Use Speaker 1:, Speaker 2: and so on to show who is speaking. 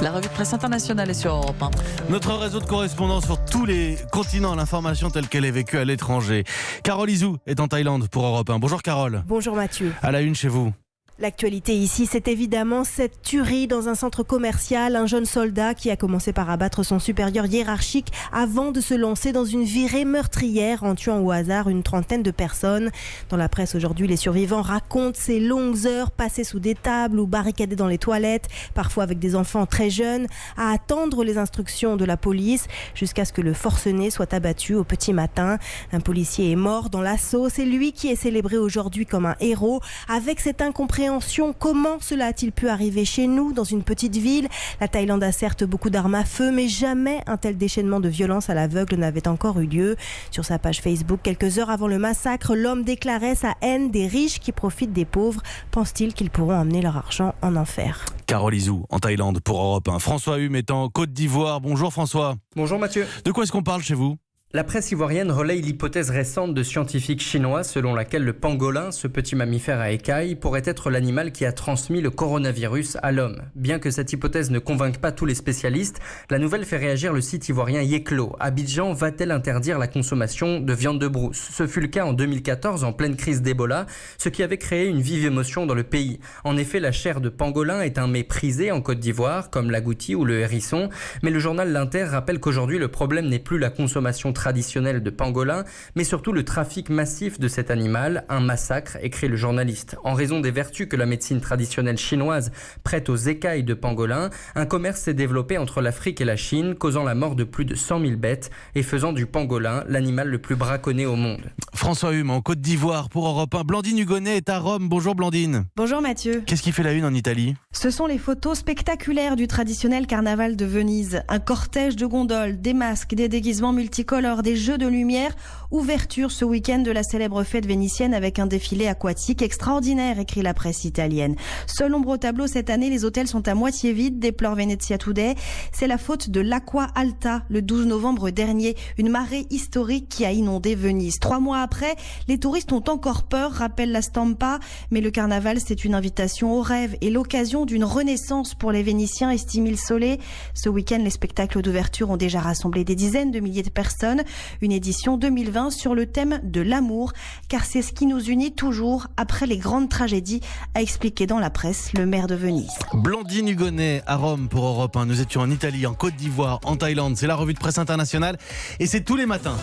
Speaker 1: La revue de presse internationale est sur Europe 1.
Speaker 2: Notre réseau de correspondants sur tous les continents, l'information telle qu'elle est vécue à l'étranger. Carole Izou est en Thaïlande pour Europe 1. Bonjour Carole.
Speaker 3: Bonjour Mathieu.
Speaker 2: À la une chez vous.
Speaker 3: L'actualité ici, c'est évidemment cette tuerie dans un centre commercial. Un jeune soldat qui a commencé par abattre son supérieur hiérarchique avant de se lancer dans une virée meurtrière en tuant au hasard une trentaine de personnes. Dans la presse aujourd'hui, les survivants racontent ces longues heures passées sous des tables ou barricadées dans les toilettes, parfois avec des enfants très jeunes, à attendre les instructions de la police jusqu'à ce que le forcené soit abattu au petit matin. Un policier est mort dans l'assaut. C'est lui qui est célébré aujourd'hui comme un héros. Avec cette incompréhension, comment cela a-t-il pu arriver chez nous, dans une petite ville ? La Thaïlande a certes beaucoup d'armes à feu, mais jamais un tel déchaînement de violence à l'aveugle n'avait encore eu lieu. Sur sa page Facebook, quelques heures avant le massacre, l'homme déclarait sa haine des riches qui profitent des pauvres. Pense-t-il qu'ils pourront emmener leur argent en enfer ?
Speaker 2: Carole Izou en Thaïlande pour Europe 1. François Hume est en Côte d'Ivoire. Bonjour François.
Speaker 4: Bonjour Mathieu.
Speaker 2: De quoi est-ce qu'on parle chez vous ?
Speaker 4: La presse ivoirienne relaye l'hypothèse récente de scientifiques chinois selon laquelle le pangolin, ce petit mammifère à écailles, pourrait être l'animal qui a transmis le coronavirus à l'homme. Bien que cette hypothèse ne convainque pas tous les spécialistes, la nouvelle fait réagir le site ivoirien Yeklo. Abidjan va-t-elle interdire la consommation de viande de brousse ? Ce fut le cas en 2014 en pleine crise d'Ebola, ce qui avait créé une vive émotion dans le pays. En effet, la chair de pangolin est un mets prisé en Côte d'Ivoire, comme l'agouti ou le hérisson. Mais le journal L'Inter rappelle qu'aujourd'hui le problème n'est plus la consommation traditionnel de pangolin, mais surtout le trafic massif de cet animal, un massacre, écrit le journaliste. En raison des vertus que la médecine traditionnelle chinoise prête aux écailles de pangolin, un commerce s'est développé entre l'Afrique et la Chine, causant la mort de plus de 100 000 bêtes et faisant du pangolin l'animal le plus braconné au monde.
Speaker 2: François Hume en Côte d'Ivoire pour Europe 1. Blandine Hugonnet est à Rome. Bonjour Blandine.
Speaker 5: Bonjour Mathieu.
Speaker 2: Qu'est-ce qui fait la une en Italie ?
Speaker 5: Ce sont les photos spectaculaires du traditionnel carnaval de Venise. Un cortège de gondoles, des masques, des déguisements multicolores, des jeux de lumière. Ouverture ce week-end de la célèbre fête vénitienne avec un défilé aquatique extraordinaire, écrit la presse italienne. Seul ombre au tableau cette année, les hôtels sont à moitié vides, déplore Venezia Today. C'est la faute de l'Aqua Alta, le 12 novembre dernier, une marée historique qui a inondé Venise. 3 mois après, les touristes ont encore peur, rappelle la Stampa, mais le carnaval c'est une invitation au rêve et l'occasion d'une renaissance pour les Vénitiens, estime Il Sole. Ce week-end, les spectacles d'ouverture ont déjà rassemblé des dizaines de milliers de personnes. Une édition 2020 sur le thème de l'amour, car c'est ce qui nous unit toujours après les grandes tragédies, a expliqué dans la presse le maire de Venise.
Speaker 2: Blandine Hugonnet à Rome pour Europe 1. Nous étions en Italie, en Côte d'Ivoire, en Thaïlande. C'est la revue de presse internationale et c'est tous les matins.